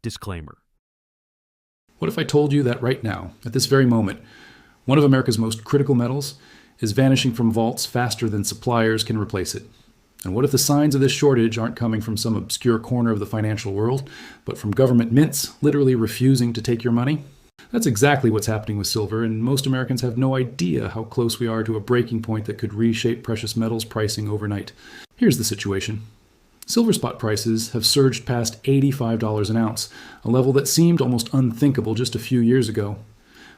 Disclaimer. What if I told you that right now, at this very moment, one of America's most critical metals is vanishing from vaults faster than suppliers can replace it? And what if the signs of this shortage aren't coming from some obscure corner of the financial world, but from government mints literally refusing to take your money? That's exactly what's happening with silver, and most Americans have no idea how close we are to a breaking point that could reshape precious metals pricing overnight. Here's the situation. Silver spot prices have surged past $85 an ounce, a level that seemed almost unthinkable just a few years ago.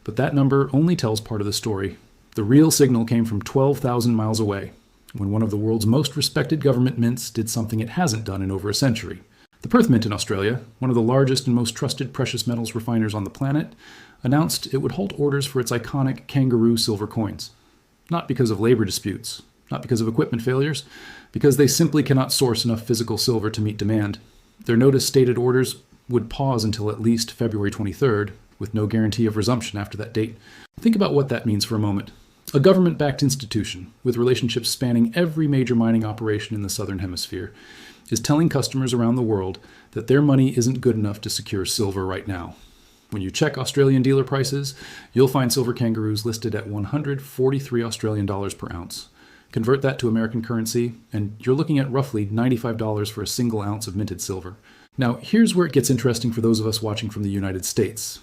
But that number only tells part of the story. The real signal came from 12,000 miles away, when one of the world's most respected government mints did something it hasn't done in over a century. The Perth Mint in Australia, one of the largest and most trusted precious metals refiners on the planet, announced it would halt orders for its iconic kangaroo silver coins. Not because of labor disputes, not because of equipment failures, because they simply cannot source enough physical silver to meet demand. Their notice stated orders would pause until at least February 23rd, with no guarantee of resumption after that date. Think about what that means for a moment. A government-backed institution, with relationships spanning every major mining operation in the Southern Hemisphere, is telling customers around the world that their money isn't good enough to secure silver right now. When you check Australian dealer prices, you'll find silver kangaroos listed at 143 Australian dollars per ounce. Convert that to American currency, and you're looking at roughly $95 for a single ounce of minted silver. Now, here's where it gets interesting for those of us watching from the United States.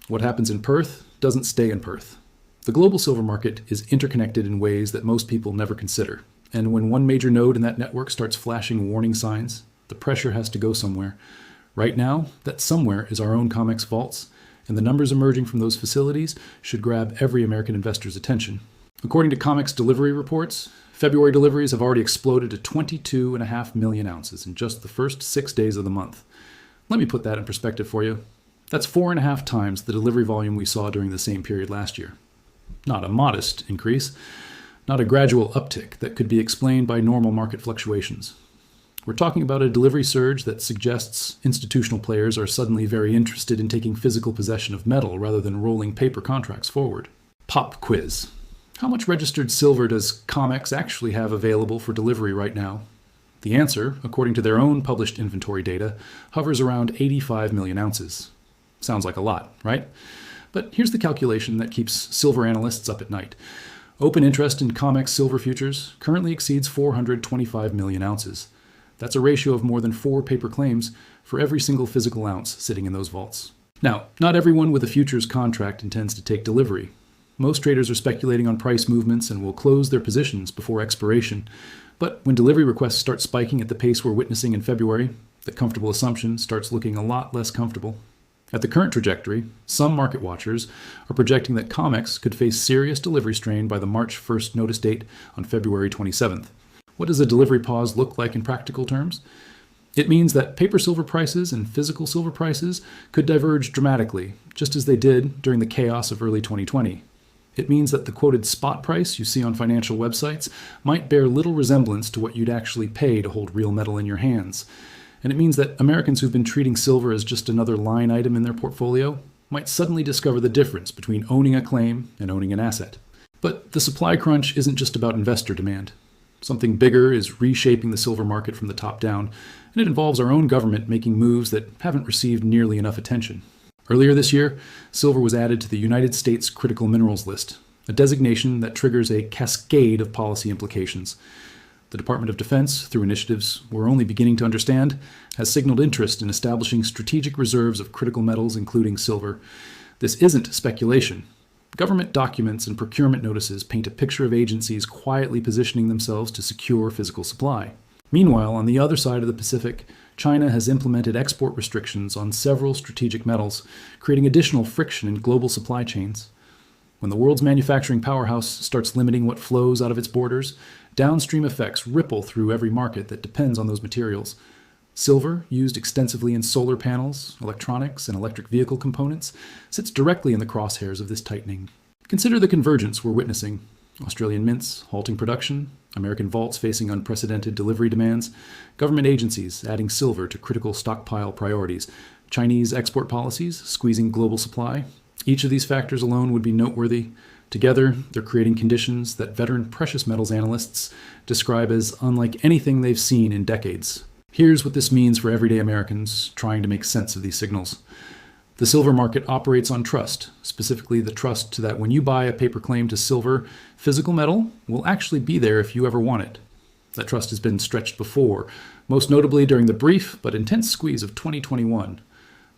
What happens in Perth doesn't stay in Perth. The global silver market is interconnected in ways that most people never consider. And when one major node in that network starts flashing warning signs, the pressure has to go somewhere. Right now, that somewhere is our own Comex vaults, and the numbers emerging from those facilities should grab every American investor's attention. According to Comex delivery reports, February deliveries have already exploded to 22.5 million ounces in just the first 6 days of the month. Let me put that in perspective for you. That's 4.5 times the delivery volume we saw during the same period last year. Not a modest increase, not a gradual uptick that could be explained by normal market fluctuations. We're talking about a delivery surge that suggests institutional players are suddenly very interested in taking physical possession of metal rather than rolling paper contracts forward. Pop quiz. How much registered silver does Comex actually have available for delivery right now? The answer, according to their own published inventory data, hovers around 85 million ounces. Sounds like a lot, right? But here's the calculation that keeps silver analysts up at night. Open interest in Comex silver futures currently exceeds 425 million ounces. That's a ratio of more than 4 paper claims for every single physical ounce sitting in those vaults. Now, not everyone with a futures contract intends to take delivery. Most traders are speculating on price movements and will close their positions before expiration. But when delivery requests start spiking at the pace we're witnessing in February, the comfortable assumption starts looking a lot less comfortable. At the current trajectory, some market watchers are projecting that Comex could face serious delivery strain by the March 1st notice date on February 27th. What does a delivery pause look like in practical terms? It means that paper silver prices and physical silver prices could diverge dramatically, just as they did during the chaos of early 2020. It means that the quoted spot price you see on financial websites might bear little resemblance to what you'd actually pay to hold real metal in your hands. And it means that Americans who've been treating silver as just another line item in their portfolio might suddenly discover the difference between owning a claim and owning an asset. But the supply crunch isn't just about investor demand. Something bigger is reshaping the silver market from the top down, and it involves our own government making moves that haven't received nearly enough attention. Earlier this year, silver was added to the United States Critical Minerals List, a designation that triggers a cascade of policy implications. The Department of Defense, through initiatives we're only beginning to understand, has signaled interest in establishing strategic reserves of critical metals, including silver. This isn't speculation. Government documents and procurement notices paint a picture of agencies quietly positioning themselves to secure physical supply. Meanwhile, on the other side of the Pacific, China has implemented export restrictions on several strategic metals, creating additional friction in global supply chains. When the world's manufacturing powerhouse starts limiting what flows out of its borders, downstream effects ripple through every market that depends on those materials. Silver, used extensively in solar panels, electronics, and electric vehicle components, sits directly in the crosshairs of this tightening. Consider the convergence we're witnessing. Australian mints halting production, American vaults facing unprecedented delivery demands, government agencies adding silver to critical stockpile priorities, Chinese export policies squeezing global supply. Each of these factors alone would be noteworthy. Together, they're creating conditions that veteran precious metals analysts describe as unlike anything they've seen in decades. Here's what this means for everyday Americans trying to make sense of these signals. The silver market operates on trust, specifically the trust that when you buy a paper claim to silver, physical metal will actually be there if you ever want it. That trust has been stretched before, most notably during the brief but intense squeeze of 2021.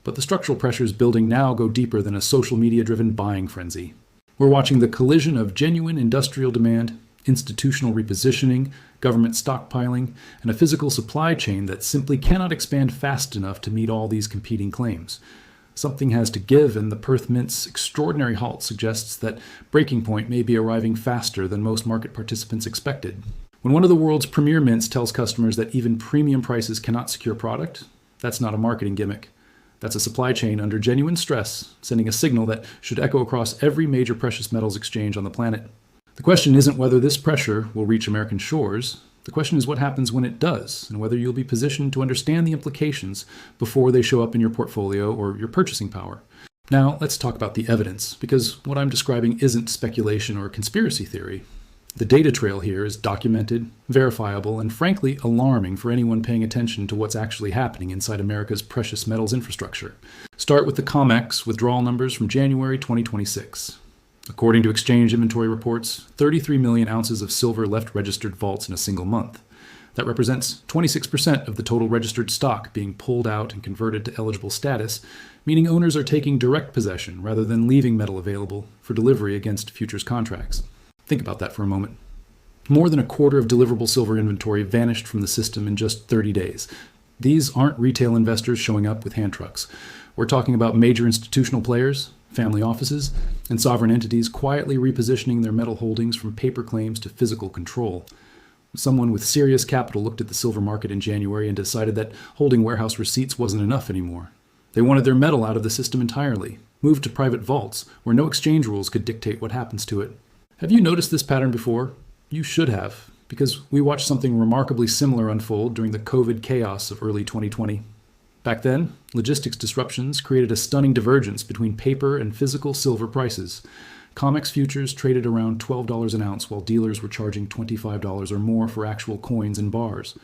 But the structural pressures building now go deeper than a social media-driven buying frenzy. We're watching the collision of genuine industrial demand, institutional repositioning, government stockpiling, and a physical supply chain that simply cannot expand fast enough to meet all these competing claims. Something has to give, and the Perth Mint's extraordinary halt suggests that breaking point may be arriving faster than most market participants expected. When one of the world's premier mints tells customers that even premium prices cannot secure product, that's not a marketing gimmick. That's a supply chain under genuine stress, sending a signal that should echo across every major precious metals exchange on the planet. The question isn't whether this pressure will reach American shores. The question is what happens when it does, and whether you'll be positioned to understand the implications before they show up in your portfolio or your purchasing power. Now, let's talk about the evidence, because what I'm describing isn't speculation or conspiracy theory. The data trail here is documented, verifiable, and frankly alarming for anyone paying attention to what's actually happening inside America's precious metals infrastructure. Start with the Comex withdrawal numbers from January 2026. According to exchange inventory reports, 33 million ounces of silver left registered vaults in a single month. That represents 26% of the total registered stock being pulled out and converted to eligible status, meaning owners are taking direct possession rather than leaving metal available for delivery against futures contracts. Think about that for a moment. More than a quarter of deliverable silver inventory vanished from the system in just 30 days. These aren't retail investors showing up with hand trucks. We're talking about major institutional players, family offices, and sovereign entities quietly repositioning their metal holdings from paper claims to physical control. Someone with serious capital looked at the silver market in January and decided that holding warehouse receipts wasn't enough anymore. They wanted their metal out of the system entirely, moved to private vaults where no exchange rules could dictate what happens to it. Have you noticed this pattern before? You should have, because we watched something remarkably similar unfold during the COVID chaos of early 2020. Back then, logistics disruptions created a stunning divergence between paper and physical silver prices. Comex futures traded around $12 an ounce while dealers were charging $25 or more for actual coins and bars.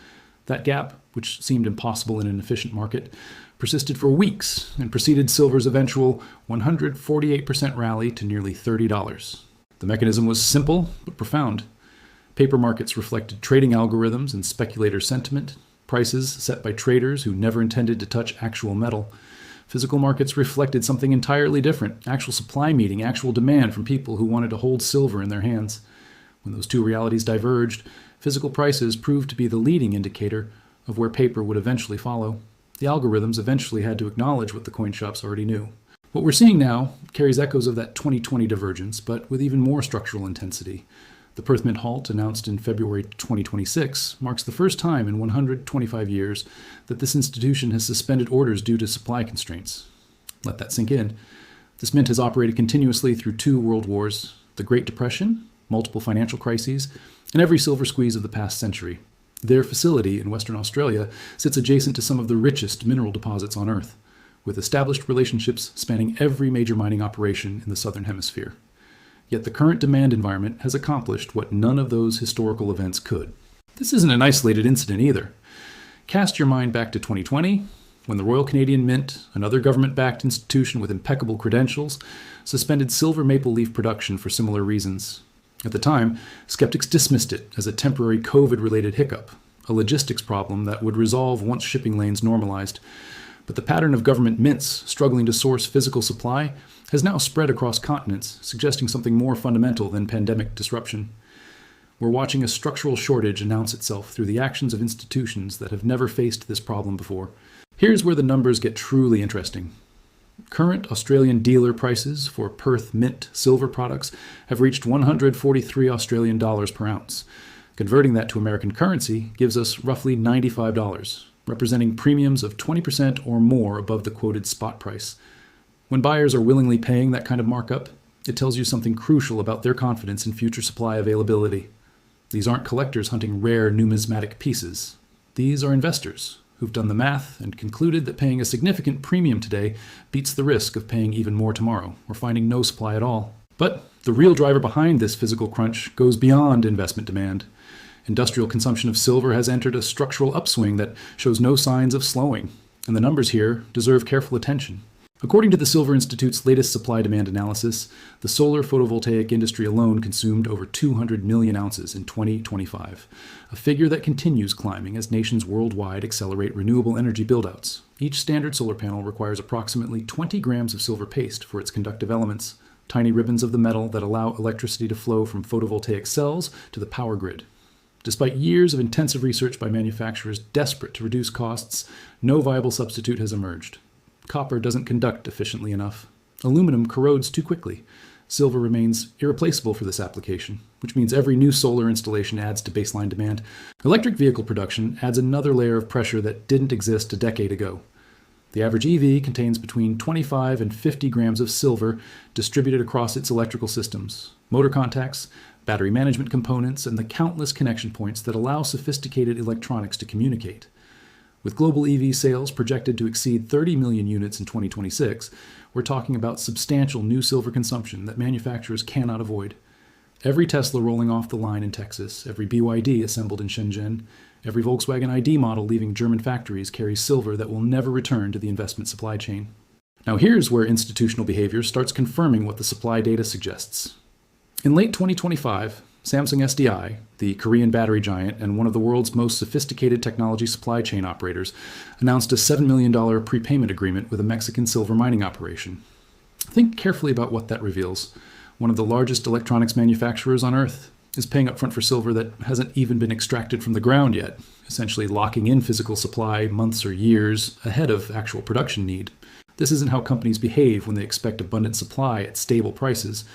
That gap, which seemed impossible in an efficient market, persisted for weeks and preceded silver's eventual 148% rally to nearly $30. The mechanism was simple but profound. Paper markets reflected trading algorithms and speculator sentiment, prices set by traders who never intended to touch actual metal. Physical markets reflected something entirely different, actual supply meeting actual demand from people who wanted to hold silver in their hands. When those two realities diverged, physical prices proved to be the leading indicator of where paper would eventually follow. The algorithms eventually had to acknowledge what the coin shops already knew. What we're seeing now carries echoes of that 2020 divergence, but with even more structural intensity. The Perth Mint halt, announced in February 2026, marks the first time in 125 years that this institution has suspended orders due to supply constraints. Let that sink in. This mint has operated continuously through 2 world wars, the Great Depression, multiple financial crises, and every silver squeeze of the past century. Their facility in Western Australia sits adjacent to some of the richest mineral deposits on Earth, with established relationships spanning every major mining operation in the Southern Hemisphere. Yet the current demand environment has accomplished what none of those historical events could. This isn't an isolated incident either. Cast your mind back to 2020, when the Royal Canadian Mint, another government-backed institution with impeccable credentials, suspended silver maple leaf production for similar reasons. At the time, skeptics dismissed it as a temporary COVID-related hiccup, a logistics problem that would resolve once shipping lanes normalized. But the pattern of government mints struggling to source physical supply has now spread across continents, suggesting something more fundamental than pandemic disruption. We're watching a structural shortage announce itself through the actions of institutions that have never faced this problem before. Here's where the numbers get truly interesting. Current Australian dealer prices for Perth Mint silver products have reached 143 Australian dollars per ounce. Converting that to American currency gives us roughly $95. Representing premiums of 20% or more above the quoted spot price. When buyers are willingly paying that kind of markup, it tells you something crucial about their confidence in future supply availability. These aren't collectors hunting rare numismatic pieces. These are investors who've done the math and concluded that paying a significant premium today beats the risk of paying even more tomorrow or finding no supply at all. But the real driver behind this physical crunch goes beyond investment demand. Industrial consumption of silver has entered a structural upswing that shows no signs of slowing, and the numbers here deserve careful attention. According to the Silver Institute's latest supply-demand analysis, the solar photovoltaic industry alone consumed over 200 million ounces in 2025, a figure that continues climbing as nations worldwide accelerate renewable energy buildouts. Each standard solar panel requires approximately 20 grams of silver paste for its conductive elements, tiny ribbons of the metal that allow electricity to flow from photovoltaic cells to the power grid. Despite years of intensive research by manufacturers desperate to reduce costs, no viable substitute has emerged. Copper doesn't conduct efficiently enough. Aluminum corrodes too quickly. Silver remains irreplaceable for this application, which means every new solar installation adds to baseline demand. Electric vehicle production adds another layer of pressure that didn't exist a decade ago. The average EV contains between 25 and 50 grams of silver distributed across its electrical systems, motor contacts, battery management components, and the countless connection points that allow sophisticated electronics to communicate. With global EV sales projected to exceed 30 million units in 2026, we're talking about substantial new silver consumption that manufacturers cannot avoid. Every Tesla rolling off the line in Texas, every BYD assembled in Shenzhen, every Volkswagen ID model leaving German factories carries silver that will never return to the investment supply chain. Now here's where institutional behavior starts confirming what the supply data suggests. In late 2025, Samsung SDI, the Korean battery giant and one of the world's most sophisticated technology supply chain operators, announced a $7 million prepayment agreement with a Mexican silver mining operation. Think carefully about what that reveals. One of the largest electronics manufacturers on Earth is paying upfront for silver that hasn't even been extracted from the ground yet, essentially locking in physical supply months or years ahead of actual production need. This isn't how companies behave when they expect abundant supply at stable prices.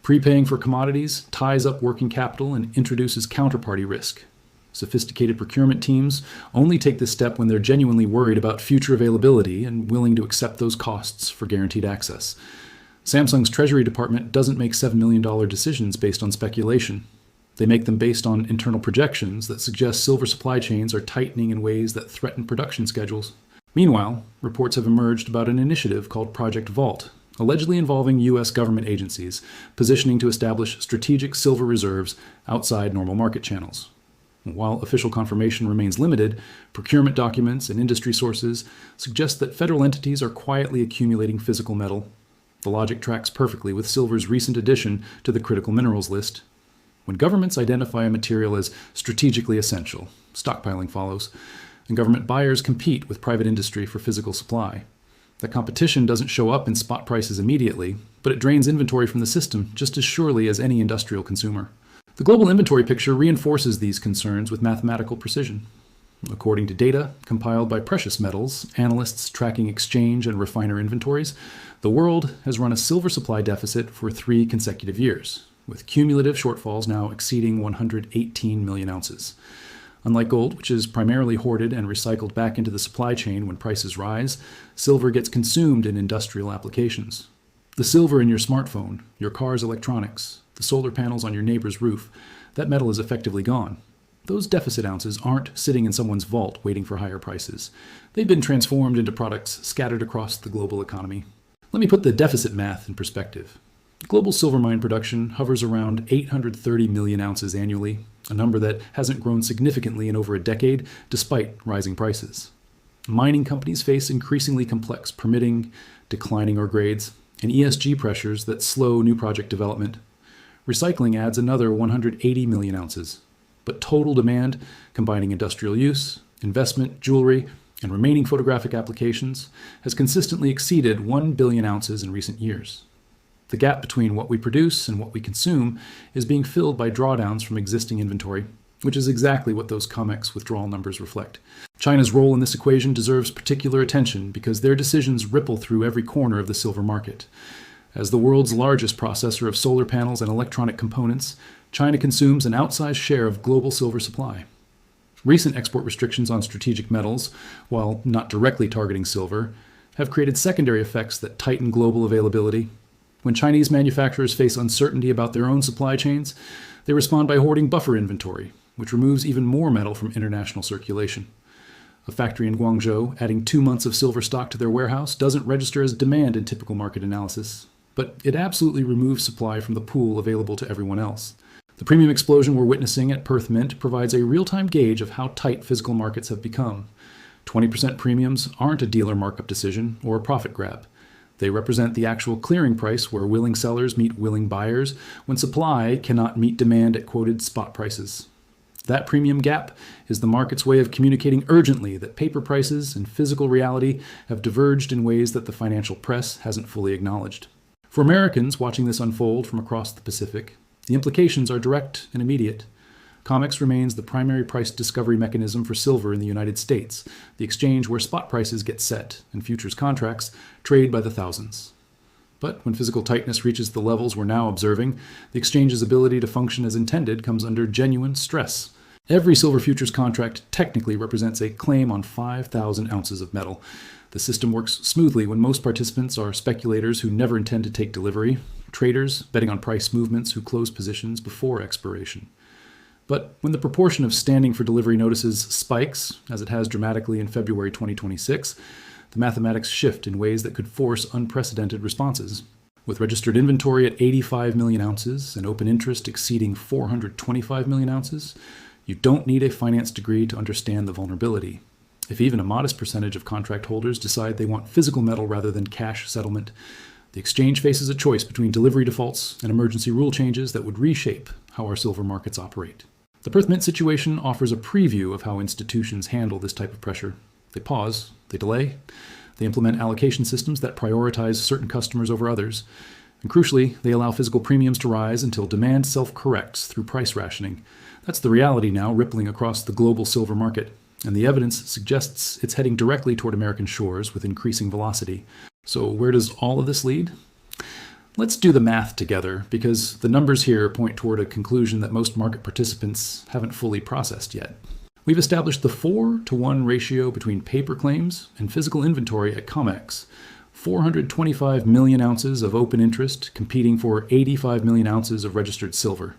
Prepaying for commodities ties up working capital and introduces counterparty risk. Sophisticated procurement teams only take this step when they're genuinely worried about future availability and willing to accept those costs for guaranteed access. Samsung's Treasury Department doesn't make $7 million decisions based on speculation. They make them based on internal projections that suggest silver supply chains are tightening in ways that threaten production schedules. Meanwhile, reports have emerged about an initiative called Project Vault, allegedly involving U.S. government agencies, positioning to establish strategic silver reserves outside normal market channels. While official confirmation remains limited, procurement documents and industry sources suggest that federal entities are quietly accumulating physical metal. The logic tracks perfectly with silver's recent addition to the critical minerals list. When governments identify a material as strategically essential, stockpiling follows, and government buyers compete with private industry for physical supply. That competition doesn't show up in spot prices immediately, but it drains inventory from the system just as surely as any industrial consumer. The global inventory picture reinforces these concerns with mathematical precision. According to data compiled by Precious Metals, analysts tracking exchange and refiner inventories, the world has run a silver supply deficit for 3 consecutive years, with cumulative shortfalls now exceeding 118 million ounces. Unlike gold, which is primarily hoarded and recycled back into the supply chain when prices rise, silver gets consumed in industrial applications. The silver in your smartphone, your car's electronics, the solar panels on your neighbor's roof, that metal is effectively gone. Those deficit ounces aren't sitting in someone's vault waiting for higher prices. They've been transformed into products scattered across the global economy. Let me put the deficit math in perspective. Global silver mine production hovers around 830 million ounces annually, a number that hasn't grown significantly in over a decade despite rising prices. Mining companies face increasingly complex permitting, declining ore grades, and ESG pressures that slow new project development. Recycling adds another 180 million ounces, but total demand, combining industrial use, investment, jewelry, and remaining photographic applications, has consistently exceeded 1 billion ounces in recent years. The gap between what we produce and what we consume is being filled by drawdowns from existing inventory, which is exactly what those Comex withdrawal numbers reflect. China's role in this equation deserves particular attention because their decisions ripple through every corner of the silver market. As the world's largest processor of solar panels and electronic components, China consumes an outsized share of global silver supply. Recent export restrictions on strategic metals, while not directly targeting silver, have created secondary effects that tighten global availability. When Chinese manufacturers face uncertainty about their own supply chains, they respond by hoarding buffer inventory, which removes even more metal from international circulation. A factory in Guangzhou adding 2 months of silver stock to their warehouse doesn't register as demand in typical market analysis, but it absolutely removes supply from the pool available to everyone else. The premium explosion we're witnessing at Perth Mint provides a real-time gauge of how tight physical markets have become. 20% premiums aren't a dealer markup decision or a profit grab. They represent the actual clearing price where willing sellers meet willing buyers when supply cannot meet demand at quoted spot prices. That premium gap is the market's way of communicating urgently that paper prices and physical reality have diverged in ways that the financial press hasn't fully acknowledged. For Americans watching this unfold from across the Pacific, the implications are direct and immediate. Comex remains the primary price discovery mechanism for silver in the United States, the exchange where spot prices get set and futures contracts trade by the thousands. But when physical tightness reaches the levels we're now observing, the exchange's ability to function as intended comes under genuine stress. Every silver futures contract technically represents a claim on 5,000 ounces of metal. The system works smoothly when most participants are speculators who never intend to take delivery, traders betting on price movements who close positions before expiration. But when the proportion of standing for delivery notices spikes, as it has dramatically in February 2026, the mathematics shift in ways that could force unprecedented responses. With registered inventory at 85 million ounces and open interest exceeding 425 million ounces, you don't need a finance degree to understand the vulnerability. If even a modest percentage of contract holders decide they want physical metal rather than cash settlement, the exchange faces a choice between delivery defaults and emergency rule changes that would reshape how our silver markets operate. The Perth Mint situation offers a preview of how institutions handle this type of pressure. They pause, they delay, they implement allocation systems that prioritize certain customers over others, and crucially, they allow physical premiums to rise until demand self-corrects through price rationing. That's the reality now rippling across the global silver market, and the evidence suggests it's heading directly toward American shores with increasing velocity. So where does all of this lead? Let's do the math together, because the numbers here point toward a conclusion that most market participants haven't fully processed yet. We've established the 4-to-1 ratio between paper claims and physical inventory at Comex. 425 million ounces of open interest competing for 85 million ounces of registered silver.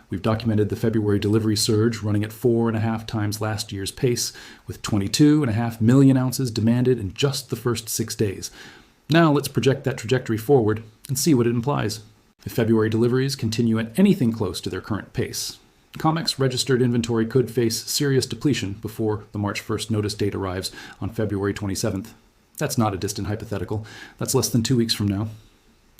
We've documented the February delivery surge running at 4.5 times last year's pace, with 22.5 million ounces demanded in just the first 6 days. Now let's project that trajectory forward and see what it implies. If February deliveries continue at anything close to their current pace, Comex registered inventory could face serious depletion before the March 1st notice date arrives on February 27th. That's not a distant hypothetical. That's less than 2 weeks from now.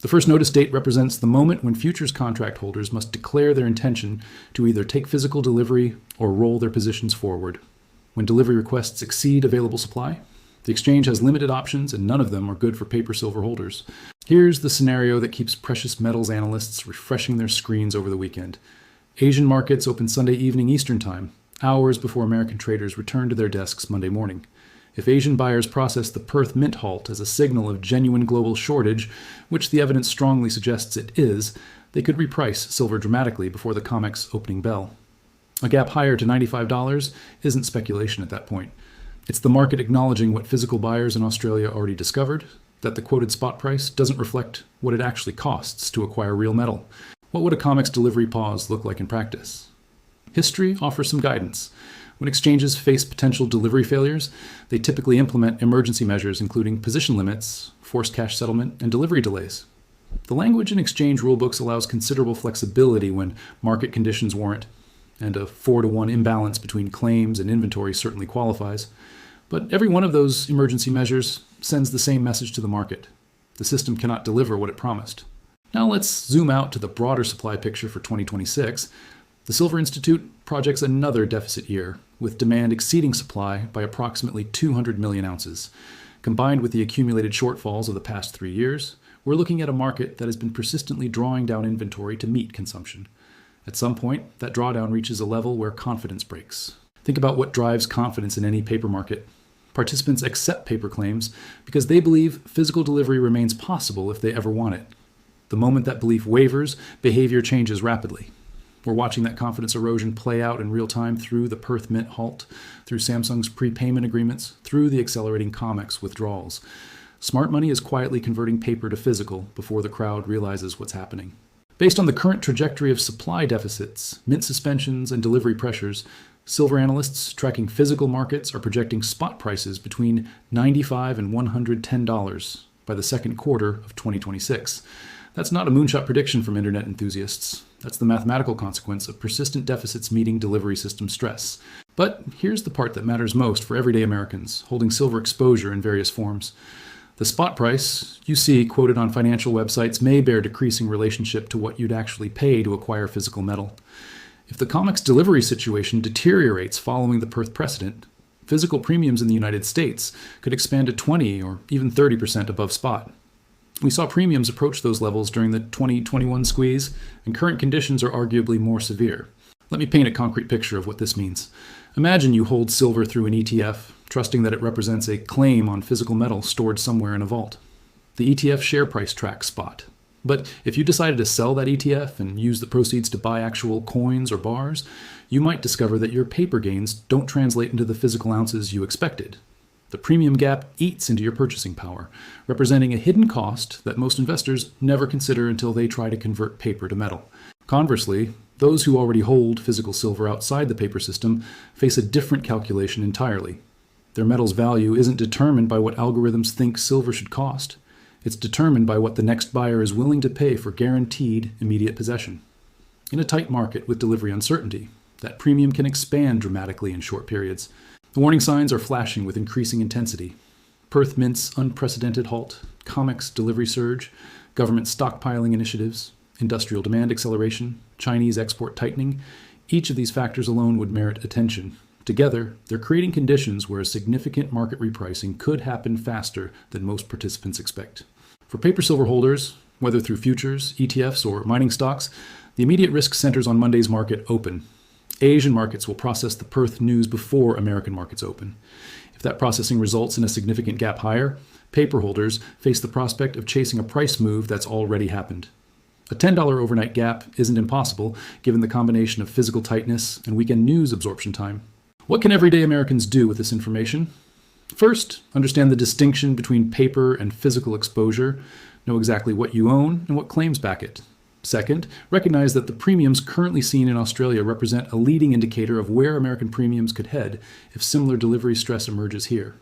The first notice date represents the moment when futures contract holders must declare their intention to either take physical delivery or roll their positions forward. When delivery requests exceed available supply, the exchange has limited options and none of them are good for paper silver holders. Here's the scenario that keeps precious metals analysts refreshing their screens over the weekend. Asian markets open Sunday evening Eastern Time, hours before American traders return to their desks Monday morning. If Asian buyers process the Perth Mint halt as a signal of genuine global shortage, which the evidence strongly suggests it is, they could reprice silver dramatically before the Comex opening bell. A gap higher to $95 isn't speculation at that point. It's the market acknowledging what physical buyers in Australia already discovered, that the quoted spot price doesn't reflect what it actually costs to acquire real metal. What would a Comex delivery pause look like in practice? History offers some guidance. When exchanges face potential delivery failures, they typically implement emergency measures including position limits, forced cash settlement, and delivery delays. The language in exchange rulebooks allows considerable flexibility when market conditions warrant, and a 4-to-1 imbalance between claims and inventory certainly qualifies. But every one of those emergency measures sends the same message to the market. The system cannot deliver what it promised. Now let's zoom out to the broader supply picture for 2026. The Silver Institute projects another deficit year, with demand exceeding supply by approximately 200 million ounces. Combined with the accumulated shortfalls of the past 3 years, we're looking at a market that has been persistently drawing down inventory to meet consumption. At some point, that drawdown reaches a level where confidence breaks. Think about what drives confidence in any paper market. Participants accept paper claims because they believe physical delivery remains possible if they ever want it. The moment that belief wavers, behavior changes rapidly. We're watching that confidence erosion play out in real time through the Perth Mint halt, through Samsung's prepayment agreements, through the accelerating Comex withdrawals. Smart money is quietly converting paper to physical before the crowd realizes what's happening. Based on the current trajectory of supply deficits, mint suspensions, and delivery pressures, silver analysts tracking physical markets are projecting spot prices between $95 and $110 by the second quarter of 2026. That's not a moonshot prediction from internet enthusiasts. That's the mathematical consequence of persistent deficits meeting delivery system stress. But here's the part that matters most for everyday Americans holding silver exposure in various forms. The spot price you see quoted on financial websites may bear decreasing relationship to what you'd actually pay to acquire physical metal. If the Comex delivery situation deteriorates following the Perth precedent, physical premiums in the United States could expand to 20 or even 30% above spot. We saw premiums approach those levels during the 2021 squeeze, and current conditions are arguably more severe. Let me paint a concrete picture of what this means. Imagine you hold silver through an ETF, trusting that it represents a claim on physical metal stored somewhere in a vault. The ETF share price tracks spot. But if you decided to sell that ETF and use the proceeds to buy actual coins or bars, you might discover that your paper gains don't translate into the physical ounces you expected. The premium gap eats into your purchasing power, representing a hidden cost that most investors never consider until they try to convert paper to metal. Conversely, those who already hold physical silver outside the paper system face a different calculation entirely. Their metal's value isn't determined by what algorithms think silver should cost. It's determined by what the next buyer is willing to pay for guaranteed immediate possession. In a tight market with delivery uncertainty, that premium can expand dramatically in short periods. The warning signs are flashing with increasing intensity. Perth Mint's unprecedented halt, Comex delivery surge, government stockpiling initiatives, industrial demand acceleration, Chinese export tightening, each of these factors alone would merit attention. Together, they're creating conditions where a significant market repricing could happen faster than most participants expect. For paper silver holders, whether through futures, ETFs, or mining stocks, the immediate risk centers on Monday's market open. Asian markets will process the Perth news before American markets open. If that processing results in a significant gap higher, paper holders face the prospect of chasing a price move that's already happened. A $10 overnight gap isn't impossible, given the combination of physical tightness and weekend news absorption time. What can everyday Americans do with this information? First, understand the distinction between paper and physical exposure. Know exactly what you own and what claims back it. Second, recognize that the premiums currently seen in Australia represent a leading indicator of where American premiums could head if similar delivery stress emerges here.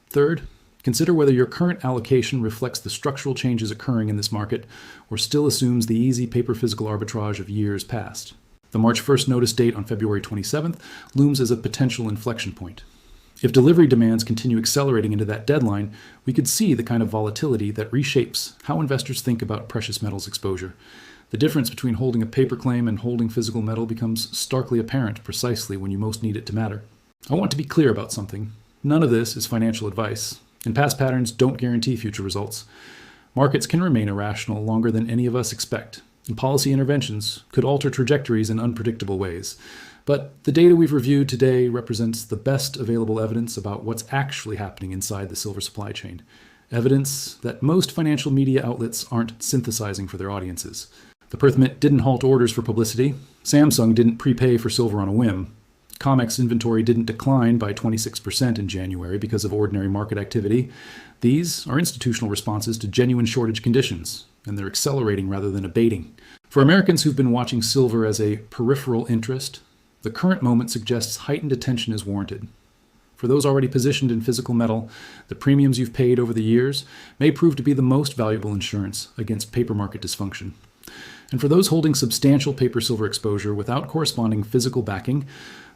Third, consider whether your current allocation reflects the structural changes occurring in this market or still assumes the easy paper-physical arbitrage of years past. The March 1st notice date on February 27th looms as a potential inflection point. If delivery demands continue accelerating into that deadline, we could see the kind of volatility that reshapes how investors think about precious metals exposure. The difference between holding a paper claim and holding physical metal becomes starkly apparent precisely when you most need it to matter. I want to be clear about something. None of this is financial advice, and past patterns don't guarantee future results. Markets can remain irrational longer than any of us expect, and policy interventions could alter trajectories in unpredictable ways. But the data we've reviewed today represents the best available evidence about what's actually happening inside the silver supply chain. Evidence that most financial media outlets aren't synthesizing for their audiences. The Perth Mint didn't halt orders for publicity. Samsung didn't prepay for silver on a whim. Comex inventory didn't decline by 26% in January because of ordinary market activity. These are institutional responses to genuine shortage conditions, and they're accelerating rather than abating. For Americans who've been watching silver as a peripheral interest, the current moment suggests heightened attention is warranted. For those already positioned in physical metal, the premiums you've paid over the years may prove to be the most valuable insurance against paper market dysfunction. And for those holding substantial paper silver exposure without corresponding physical backing,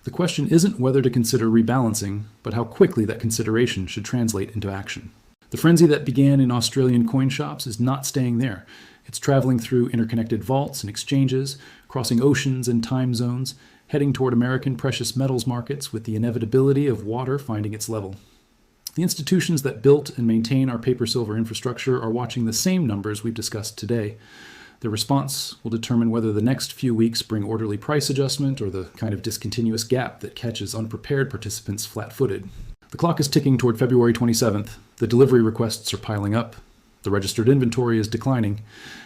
the question isn't whether to consider rebalancing, but how quickly that consideration should translate into action. The frenzy that began in Australian coin shops is not staying there. It's traveling through interconnected vaults and exchanges, crossing oceans and time zones, heading toward American precious metals markets with the inevitability of water finding its level. The institutions that built and maintain our paper-silver infrastructure are watching the same numbers we've discussed today. Their response will determine whether the next few weeks bring orderly price adjustment or the kind of discontinuous gap that catches unprepared participants flat-footed. The clock is ticking toward February 27th. The delivery requests are piling up. The registered inventory is declining.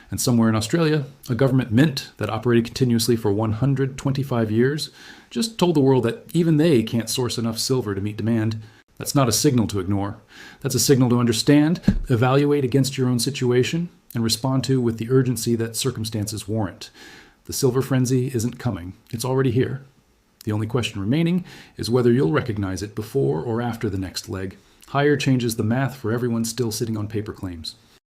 And somewhere in Australia, a government mint that operated continuously for 125 years just told the world that even they can't source enough silver to meet demand. That's not a signal to ignore. That's a signal to understand, evaluate against your own situation, and respond to with the urgency that circumstances warrant. The silver frenzy isn't coming. It's already here. The only question remaining is whether you'll recognize it before or after the next leg. Higher changes the math for everyone still sitting on paper claims.